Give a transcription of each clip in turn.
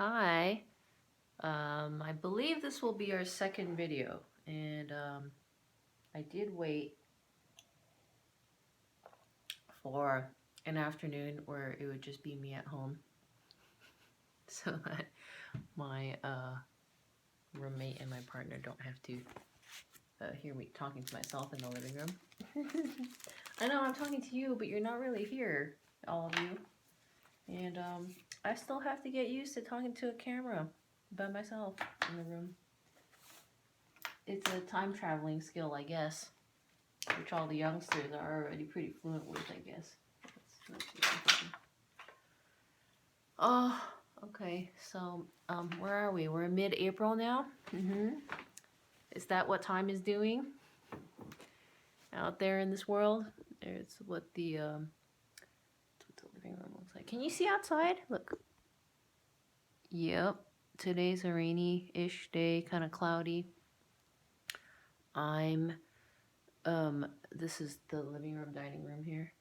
Hi. I believe this will be our second video, and I did wait for an afternoon where it would just be me at home so that my roommate and my partner don't have to hear me talking to myself in the living room. I know I'm talking to you, but you're not really here, all of you. And I still have to get used to talking to a camera by myself in the room. It's a time traveling skill, I guess, which all the youngsters are already pretty fluent with, I guess. Oh, okay. So, where are we? We're mid-April now. Is that what time is doing out there in this world? It's what the living room looks like. Can you see outside? Look. Yep. Today's a rainy-ish day, kind of cloudy. This is the living room, dining room here.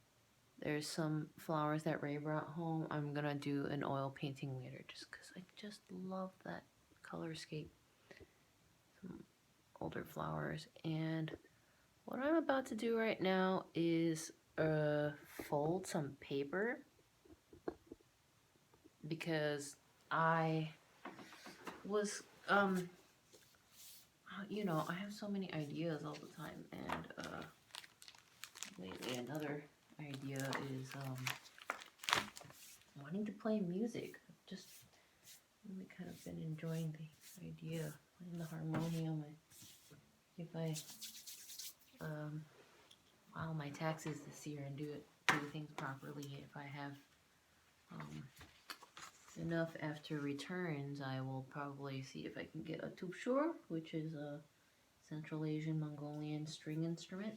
There's some flowers that Ray brought home. I'm gonna do an oil painting later just because I just love that color scheme. Some older flowers. And what I'm about to do right now is fold some paper because I was, you know, I have so many ideas all the time, and lately another idea is wanting to play music. I've just really kind of been enjoying the idea of playing the harmonium. If I file my taxes this year and do things properly, if I have enough after returns, I will probably see if I can get a tubshur, which is a Central Asian Mongolian string instrument.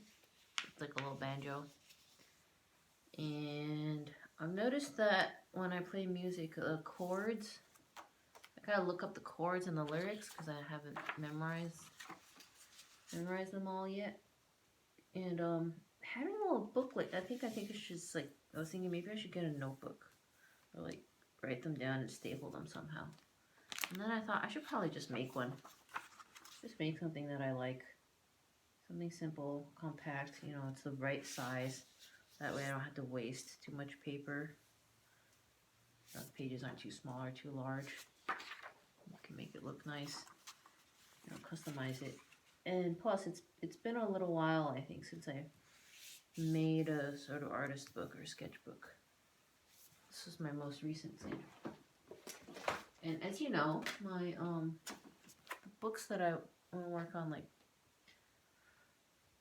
It's like a little banjo. And I've noticed that when I play music, chords, I gotta look up the chords and the lyrics because I haven't memorized them all yet. And having a little booklet, I think it's just like, I was thinking maybe I should get a notebook or like write them down and staple them somehow. And then I thought I should probably just make one. Just make something that I like. Something simple, compact, you know, it's the right size. That way I don't have to waste too much paper. The pages aren't too small or too large. You can make it look nice. You know, customize it. And plus, it's been a little while, I think, since I made a sort of artist book or sketchbook. This is my most recent thing. And as you know, my books that I want to work on, like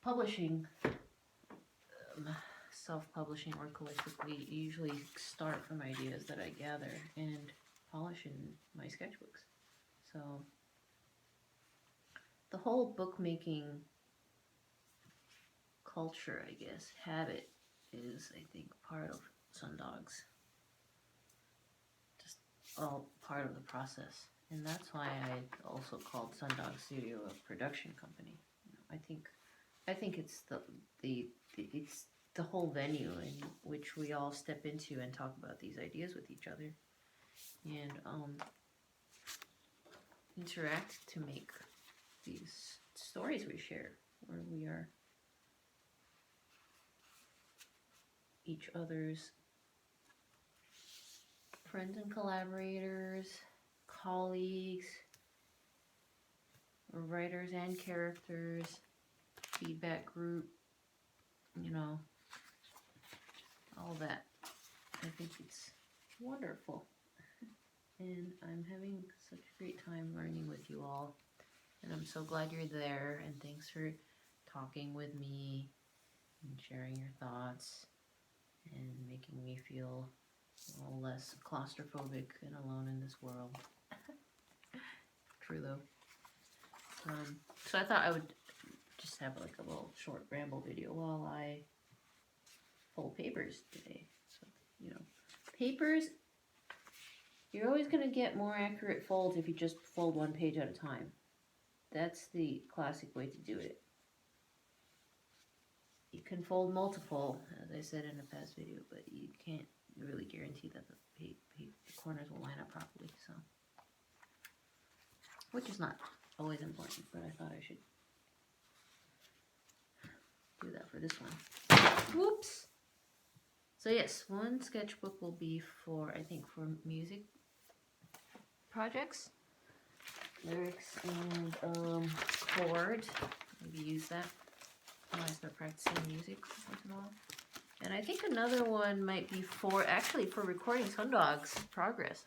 publishing, self-publishing or collectively, usually start from ideas that I gather and polish in my sketchbooks. So the whole bookmaking culture, I guess, habit is, I think, part of SunDogs. Just all part of the process. And that's why I also called SunDogs Studio a production company. You know, I think it's it's the whole venue in which we all step into and talk about these ideas with each other and interact to make these stories we share, where we are each other's friends and collaborators, colleagues, writers and characters, feedback group, you know, all that. I think it's wonderful. And I'm having such a great time learning with you all. And I'm so glad you're there. And thanks for talking with me and sharing your thoughts and making me feel a little less claustrophobic and alone in this world. True though. So I thought I would just have like a little short ramble video while I fold papers today. So, you know, papers, you're always going to get more accurate folds if you just fold one page at a time. That's the classic way to do it. You can fold multiple, as I said in a past video, but you can't really guarantee that the corners will line up properly. So which is not always important, but I thought I should do that for this one. Whoops! So yes, one sketchbook will be for, I think, for music projects, lyrics, and chords. Maybe use that when I start practicing music once in a while. And I think another one might be for, actually, for recording SunDogs progress.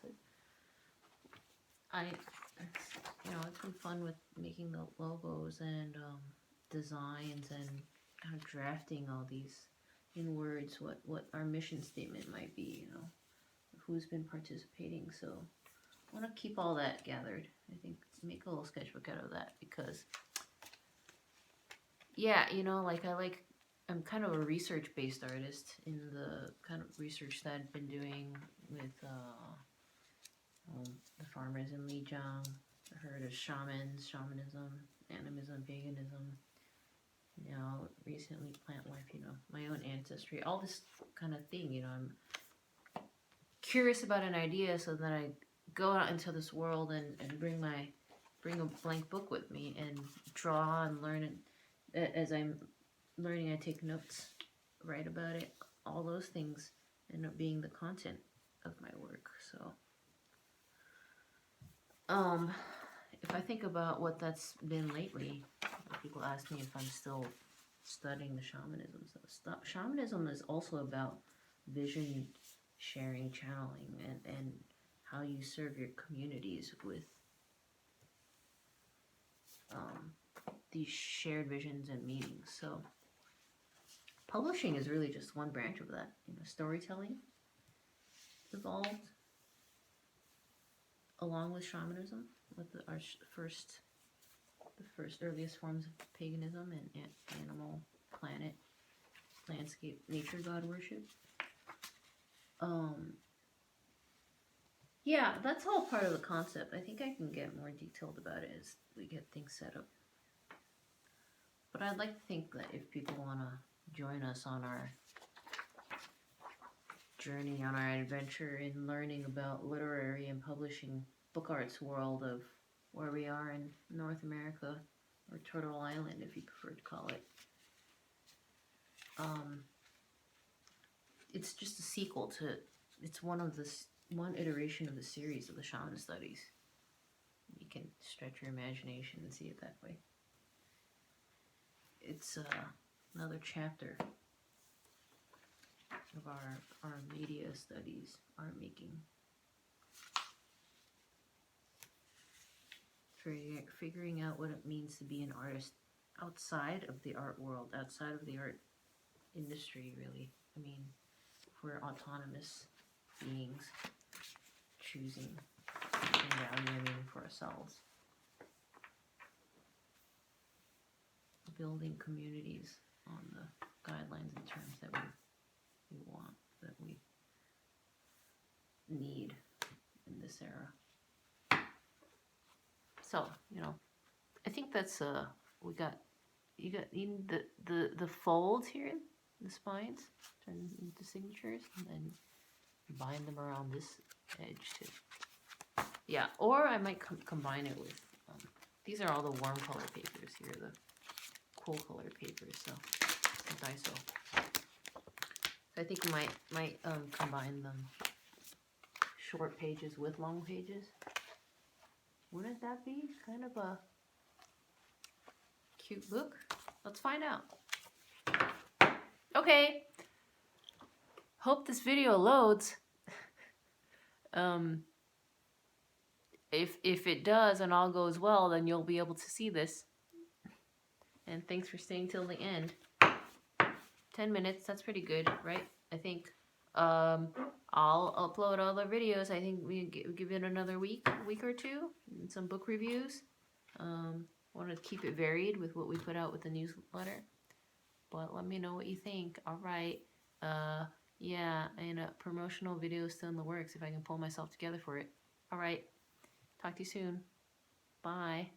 It's been fun with making the logos and designs and kind of drafting all these in words, what our mission statement might be, who's been participating. So I want to keep all that gathered. I think make a little sketchbook out of that because, yeah, I'm kind of a research-based artist in the kind of research that I've been doing with the farmers in Lijiang. I heard of shamanism, animism, paganism. Recently plant life, my own ancestry, all this kind of thing, I'm curious about an idea, so then I go out into this world and bring a blank book with me and draw and learn it. As I'm learning, I take notes, write about it, all those things end up being the content of my work. So if I think about what that's been lately, people ask me if I'm still studying the shamanism stuff. Shamanism is also about vision sharing, channeling, and how you serve your communities with these shared visions and meanings. So publishing is really just one branch of that. Storytelling evolved along with shamanism, with the first earliest forms of paganism and animal, planet, landscape, nature god worship. Yeah, that's all part of the concept. I think I can get more detailed about it as we get things set up. But I'd like to think that if people want to join us on our journey, on our adventure in learning about literary and publishing book arts world of where we are in North America, or Turtle Island if you prefer to call it. It's just a sequel to, it's one iteration of the series of the shaman studies. You can stretch your imagination and see it that way. It's another chapter of our media studies, art making. Figuring out what it means to be an artist outside of the art world, outside of the art industry, really. I mean, we're autonomous beings choosing and valuing for ourselves. Building communities on the guidelines and terms that we want, that we need in this era. So, I think that's you got the folds here, the spines, turn into signatures, and then bind them around this edge too. Yeah, or I might combine it with, these are all the warm color papers here, the cool colored papers, so Daiso. So I think I might combine them, short pages with long pages. Wouldn't that be kind of a cute book? Let's find out. Okay. Hope this video loads. If it does and all goes well, then you'll be able to see this. And thanks for staying till the end. 10 minutes, that's pretty good, right? I think I'll upload all the videos. I think we give it another week or two, and some book reviews. Want to keep it varied with what we put out with the newsletter. But let me know what you think. All right. Yeah, and a promotional video is still in the works if I can pull myself together for it. All right. Talk to you soon. Bye.